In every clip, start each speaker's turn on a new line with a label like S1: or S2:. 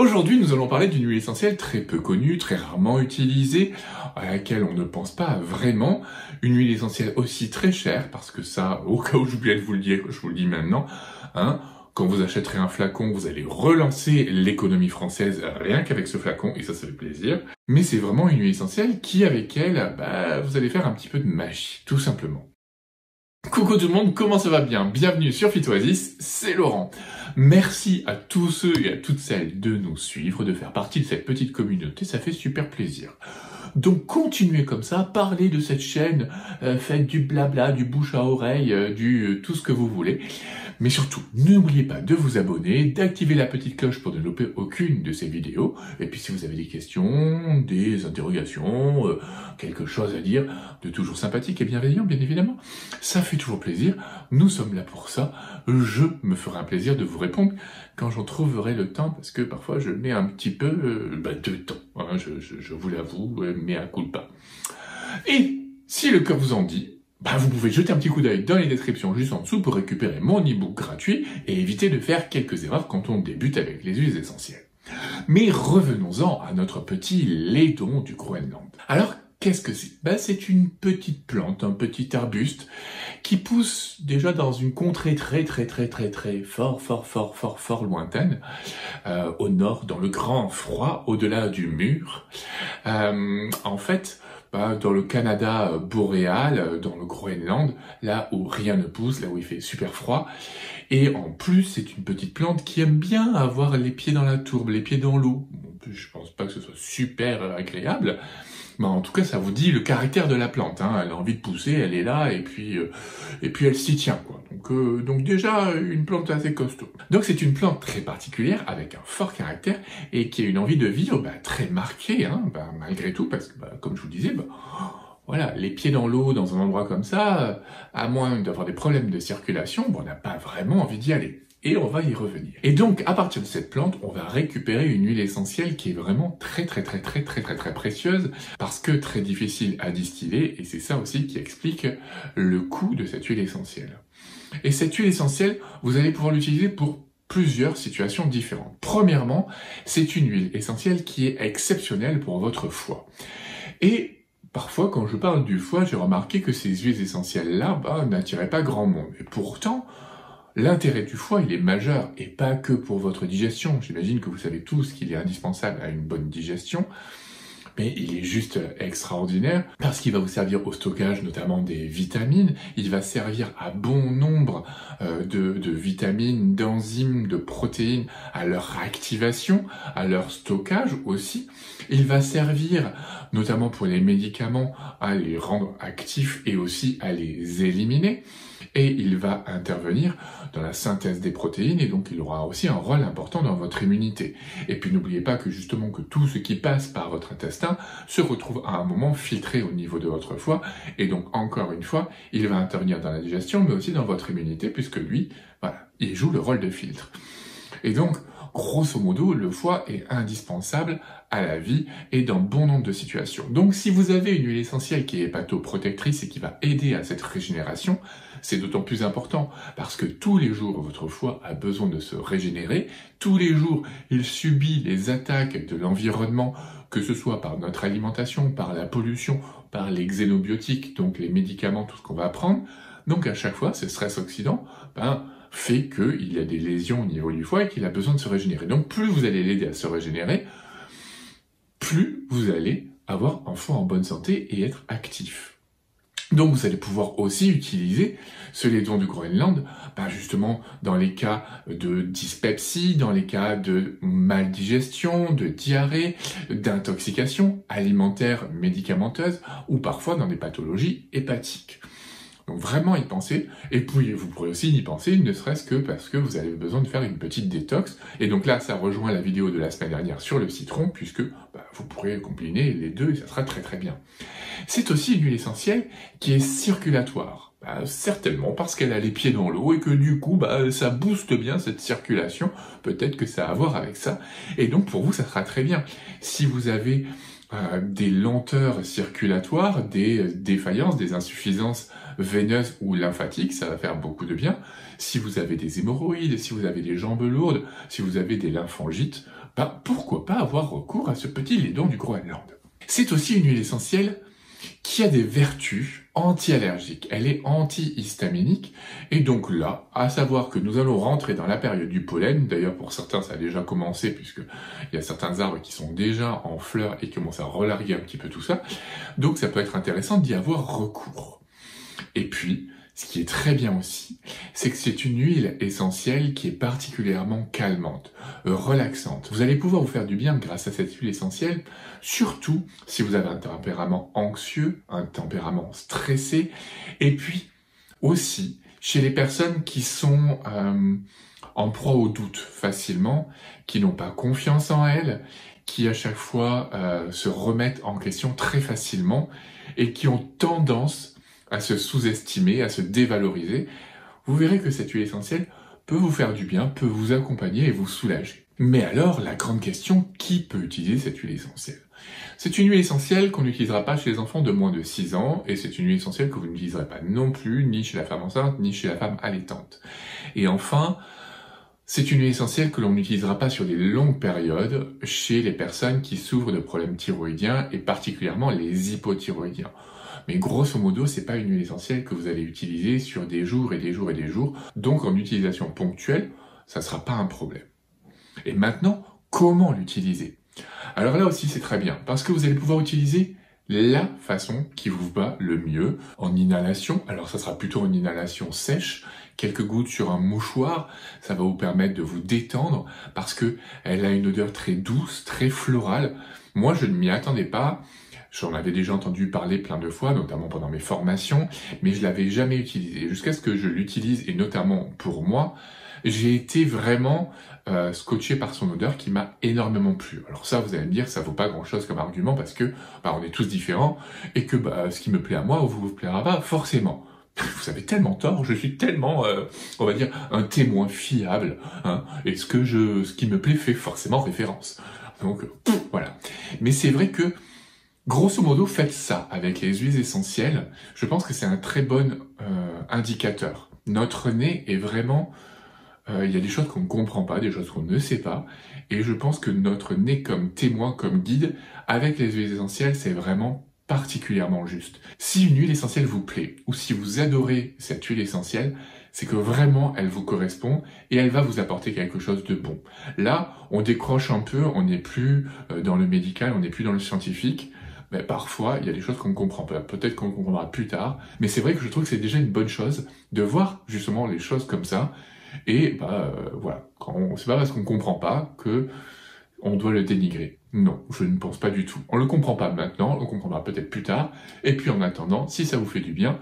S1: Aujourd'hui, nous allons parler d'une huile essentielle très peu connue, très rarement utilisée, à laquelle on ne pense pas vraiment. Une huile essentielle aussi très chère, parce que ça, au cas où j'oubliais de vous le dire, je vous le dis maintenant, hein, quand vous achèterez un flacon, vous allez relancer l'économie française rien qu'avec ce flacon, et ça fait plaisir. Mais c'est vraiment une huile essentielle qui, avec elle, vous allez faire un petit peu de magie, tout simplement. Coucou tout le monde, comment ça va bien? Bienvenue sur Fitoisis, c'est Laurent. Merci à tous ceux et à toutes celles de nous suivre, de faire partie de cette petite communauté, ça fait super plaisir. Donc continuez comme ça, parlez de cette chaîne, faites du blabla, du bouche à oreille, tout ce que vous voulez. Mais surtout, n'oubliez pas de vous abonner, d'activer la petite cloche pour ne louper aucune de ces vidéos. Et puis si vous avez des questions, des interrogations, quelque chose à dire, de toujours sympathique et bienveillant, bien évidemment, ça fait toujours plaisir. Nous sommes là pour ça. Je me ferai un plaisir de vous répondre quand j'en trouverai le temps, parce que parfois je mets un petit peu de temps. Hein, je vous l'avoue, mais à culpa. Et si le cœur vous en dit, vous pouvez jeter un petit coup d'œil dans les descriptions juste en dessous pour récupérer mon e-book gratuit et éviter de faire quelques erreurs quand on débute avec les huiles essentielles. Mais revenons-en à notre petit laiton du Groenland. Alors, qu'est-ce que c'est? C'est une petite plante, un petit arbuste qui pousse déjà dans une contrée très fort lointaine, au nord, dans le grand froid, au-delà du mur. En fait, dans le Canada boréal, dans le Groenland, là où rien ne pousse, là où il fait super froid. Et en plus, c'est une petite plante qui aime bien avoir les pieds dans la tourbe, les pieds dans l'eau. Je pense pas que ce soit super agréable, mais en tout cas, ça vous dit le caractère de la plante. Hein. Elle a envie de pousser, elle est là, et puis elle s'y tient, quoi. Donc déjà, une plante assez costaud. Donc c'est une plante très particulière, avec un fort caractère, et qui a une envie de vivre très marquée, hein, malgré tout, parce que, comme je vous disais, voilà, les pieds dans l'eau, dans un endroit comme ça, à moins d'avoir des problèmes de circulation, on n'a pas vraiment envie d'y aller. Et on va y revenir. Et donc, à partir de cette plante, on va récupérer une huile essentielle qui est vraiment très précieuse, parce que très difficile à distiller, et c'est ça aussi qui explique le coût de cette huile essentielle. Et cette huile essentielle, vous allez pouvoir l'utiliser pour plusieurs situations différentes. Premièrement, c'est une huile essentielle qui est exceptionnelle pour votre foie. Et parfois, quand je parle du foie, j'ai remarqué que ces huiles essentielles-là n'attiraient pas grand monde. Et pourtant, l'intérêt du foie, il est majeur, et pas que pour votre digestion. J'imagine que vous savez tous qu'il est indispensable à une bonne digestion, mais il est juste extraordinaire, parce qu'il va vous servir au stockage notamment des vitamines, il va servir à bon nombre de vitamines, d'enzymes, de protéines, à leur activation, à leur stockage aussi. Il va servir notamment pour les médicaments à les rendre actifs et aussi à les éliminer. Et il va intervenir dans la synthèse des protéines, et donc il aura aussi un rôle important dans votre immunité. Et puis n'oubliez pas que justement que tout ce qui passe par votre intestin se retrouve à un moment filtré au niveau de votre foie, et donc encore une fois, il va intervenir dans la digestion, mais aussi dans votre immunité, puisque lui, il joue le rôle de filtre. Et donc, grosso modo, le foie est indispensable à la vie et dans bon nombre de situations. Donc si vous avez une huile essentielle qui est hépatoprotectrice et qui va aider à cette régénération, c'est d'autant plus important parce que tous les jours, votre foie a besoin de se régénérer. Tous les jours, il subit les attaques de l'environnement, que ce soit par notre alimentation, par la pollution, par les xénobiotiques, donc les médicaments, tout ce qu'on va prendre. Donc à chaque fois, ce stress oxydant, fait qu'il y a des lésions au niveau du foie et qu'il a besoin de se régénérer. Donc plus vous allez l'aider à se régénérer, plus vous allez avoir un foie en bonne santé et être actif. Donc vous allez pouvoir aussi utiliser ce laiton du Groenland, justement dans les cas de dyspepsie, dans les cas de maldigestion, de diarrhée, d'intoxication alimentaire médicamenteuse, ou parfois dans des pathologies hépatiques. Donc vraiment y penser, et puis vous pourrez aussi y penser, ne serait-ce que parce que vous avez besoin de faire une petite détox, et donc là ça rejoint la vidéo de la semaine dernière sur le citron, puisque vous pourrez combiner les deux et ça sera très bien. C'est aussi une huile essentielle qui est circulatoire, certainement parce qu'elle a les pieds dans l'eau et que du coup ça booste bien cette circulation, peut-être que ça a à voir avec ça, et donc pour vous ça sera très bien. Si vous avez des lenteurs circulatoires, des défaillances, des insuffisances veineuses ou lymphatiques, ça va faire beaucoup de bien. Si vous avez des hémorroïdes, si vous avez des jambes lourdes, si vous avez des lymphangites, pourquoi pas avoir recours à ce petit laiton du Groenland. C'est aussi une huile essentielle qui a des vertus anti-allergiques. Elle est anti-histaminique, et donc là, à savoir que nous allons rentrer dans la période du pollen, d'ailleurs pour certains ça a déjà commencé, puisqu'il y a certains arbres qui sont déjà en fleurs et qui commencent à relarguer un petit peu tout ça, donc ça peut être intéressant d'y avoir recours. Et puis, ce qui est très bien aussi, c'est que c'est une huile essentielle qui est particulièrement calmante, relaxante. Vous allez pouvoir vous faire du bien grâce à cette huile essentielle, surtout si vous avez un tempérament anxieux, un tempérament stressé, et puis aussi chez les personnes qui sont en proie au doute facilement, qui n'ont pas confiance en elles, qui à chaque fois se remettent en question très facilement et qui ont tendance à se sous-estimer, à se dévaloriser. Vous verrez que cette huile essentielle peut vous faire du bien, peut vous accompagner et vous soulager. Mais alors, la grande question, qui peut utiliser cette huile essentielle? C'est une huile essentielle qu'on n'utilisera pas chez les enfants de moins de 6 ans, et c'est une huile essentielle que vous n'utiliserez pas non plus, ni chez la femme enceinte, ni chez la femme allaitante. Et enfin, c'est une huile essentielle que l'on n'utilisera pas sur des longues périodes chez les personnes qui souffrent de problèmes thyroïdiens, et particulièrement les hypothyroïdiens. Mais grosso modo, c'est pas une huile essentielle que vous allez utiliser sur des jours et des jours et des jours, donc en utilisation ponctuelle, ça sera pas un problème. Et maintenant, comment l'utiliser? Alors là aussi, c'est très bien, parce que vous allez pouvoir utiliser la façon qui vous va le mieux en inhalation. Alors ça sera plutôt une inhalation sèche, quelques gouttes sur un mouchoir, ça va vous permettre de vous détendre, parce que elle a une odeur très douce, très florale. Moi, je ne m'y attendais pas. J'en avais déjà entendu parler plein de fois, notamment pendant mes formations, mais je l'avais jamais utilisé. Jusqu'à ce que je l'utilise, et notamment pour moi, j'ai été vraiment scotché par son odeur qui m'a énormément plu. Alors ça, vous allez me dire, ça vaut pas grand-chose comme argument parce que on est tous différents et que ce qui me plaît à moi vous plaira pas forcément. Vous avez tellement tort, je suis tellement, on va dire, un témoin fiable, hein, et ce qui me plaît fait forcément référence. Donc voilà. Mais c'est vrai que grosso modo, faites ça avec les huiles essentielles. Je pense que c'est un très bon indicateur. Notre nez est vraiment... il y a des choses qu'on ne comprend pas, des choses qu'on ne sait pas. Et je pense que notre nez comme témoin, comme guide, avec les huiles essentielles, c'est vraiment particulièrement juste. Si une huile essentielle vous plaît, ou si vous adorez cette huile essentielle, c'est que vraiment elle vous correspond et elle va vous apporter quelque chose de bon. Là, on décroche un peu, on n'est plus dans le médical, on n'est plus dans le scientifique. Mais parfois, il y a des choses qu'on ne comprend pas. Peut-être qu'on comprendra plus tard. Mais c'est vrai que je trouve que c'est déjà une bonne chose de voir justement les choses comme ça. Et voilà, c'est pas parce qu'on comprend pas que on doit le dénigrer. Non, je ne pense pas du tout. On le comprend pas maintenant, on le comprendra peut-être plus tard. Et puis en attendant, si ça vous fait du bien,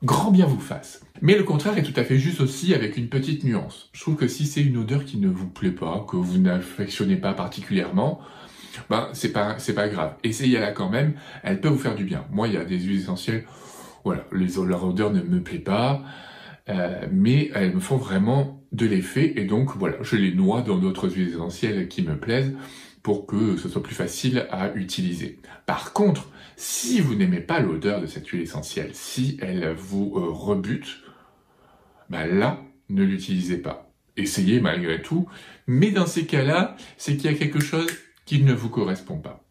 S1: grand bien vous fasse. Mais le contraire est tout à fait juste aussi avec une petite nuance. Je trouve que si c'est une odeur qui ne vous plaît pas, que vous n'affectionnez pas particulièrement, c'est pas grave. Essayez-la quand même, elle peut vous faire du bien. Moi, il y a des huiles essentielles, voilà, leur odeur ne me plaît pas, mais elles me font vraiment de l'effet, et donc voilà, je les noie dans d'autres huiles essentielles qui me plaisent pour que ce soit plus facile à utiliser. Par contre, si vous n'aimez pas l'odeur de cette huile essentielle, si elle vous rebute, là, ne l'utilisez pas. Essayez malgré tout, mais dans ces cas-là, c'est qu'il y a quelque chose qui ne vous correspond pas.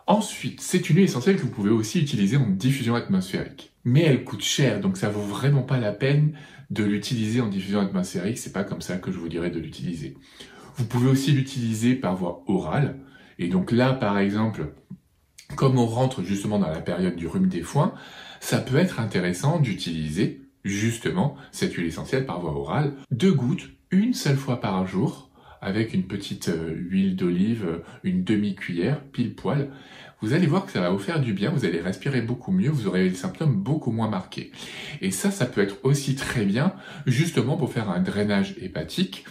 S1: Ensuite, c'est une huile essentielle que vous pouvez aussi utiliser en diffusion atmosphérique. Mais elle coûte cher, donc ça vaut vraiment pas la peine de l'utiliser en diffusion atmosphérique, c'est pas comme ça que je vous dirais de l'utiliser. Vous pouvez aussi l'utiliser par voie orale, et donc là, par exemple, comme on rentre justement dans la période du rhume des foins, ça peut être intéressant d'utiliser justement cette huile essentielle par voie orale, 2 gouttes, une seule fois par jour, avec une petite huile d'olive, une demi-cuillère, pile poil. Vous allez voir que ça va vous faire du bien, vous allez respirer beaucoup mieux, vous aurez les symptômes beaucoup moins marqués. Et ça peut être aussi très bien, justement pour faire un drainage hépatique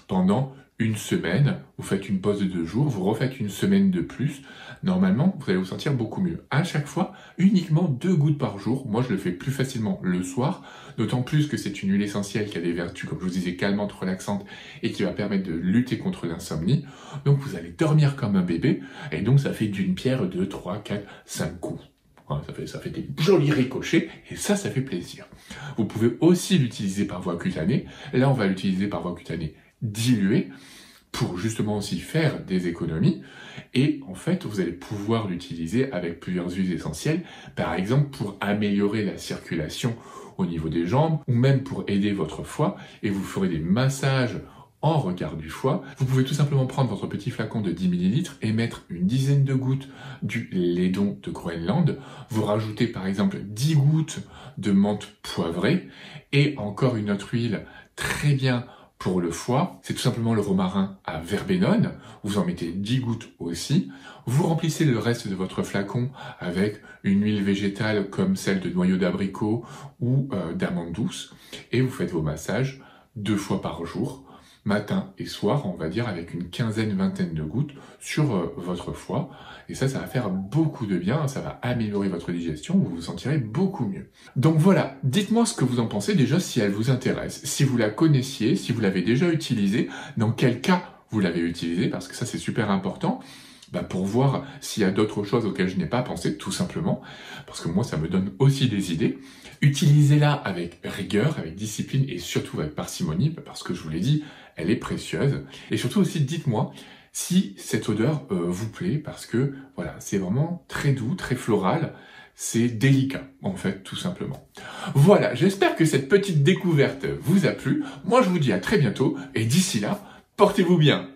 S1: pendant une semaine. Vous faites une pause de 2 jours, vous refaites une semaine de plus. Normalement, vous allez vous sentir beaucoup mieux. À chaque fois, uniquement 2 gouttes par jour. Moi, je le fais plus facilement le soir, d'autant plus que c'est une huile essentielle qui a des vertus, comme je vous disais, calmantes, relaxantes, et qui va permettre de lutter contre l'insomnie. Donc, vous allez dormir comme un bébé, et donc ça fait d'une pierre 2, 3, 4, 5 coups. Ça fait des jolis ricochets, et ça fait plaisir. Vous pouvez aussi l'utiliser par voie cutanée. Là, on va l'utiliser par voie cutanée diluée, pour justement aussi faire des économies. Et en fait, vous allez pouvoir l'utiliser avec plusieurs huiles essentielles, par exemple pour améliorer la circulation au niveau des jambes, ou même pour aider votre foie, et vous ferez des massages en regard du foie. Vous pouvez tout simplement prendre votre petit flacon de 10 ml et mettre une dizaine de gouttes du laiton de Groenland. Vous rajoutez par exemple 10 gouttes de menthe poivrée et encore une autre huile très bien pour le foie, c'est tout simplement le romarin à verbenone. Vous en mettez 10 gouttes aussi. Vous remplissez le reste de votre flacon avec une huile végétale comme celle de noyau d'abricot ou d'amande douce. Et vous faites vos massages 2 fois par jour, matin et soir, on va dire, avec une quinzaine-vingtaine de gouttes sur votre foie. Et ça va faire beaucoup de bien, ça va améliorer votre digestion, vous vous sentirez beaucoup mieux. Donc voilà, dites-moi ce que vous en pensez déjà si elle vous intéresse. Si vous la connaissiez, si vous l'avez déjà utilisée, dans quel cas vous l'avez utilisée, parce que ça c'est super important, pour voir s'il y a d'autres choses auxquelles je n'ai pas pensé, tout simplement, parce que moi ça me donne aussi des idées. Utilisez-la avec rigueur, avec discipline et surtout avec parcimonie, parce que je vous l'ai dit, elle est précieuse. Et surtout aussi, dites-moi si cette odeur vous plaît, parce que voilà, c'est vraiment très doux, très floral, c'est délicat, en fait, tout simplement. Voilà, j'espère que cette petite découverte vous a plu. Moi, je vous dis à très bientôt, et d'ici là, portez-vous bien.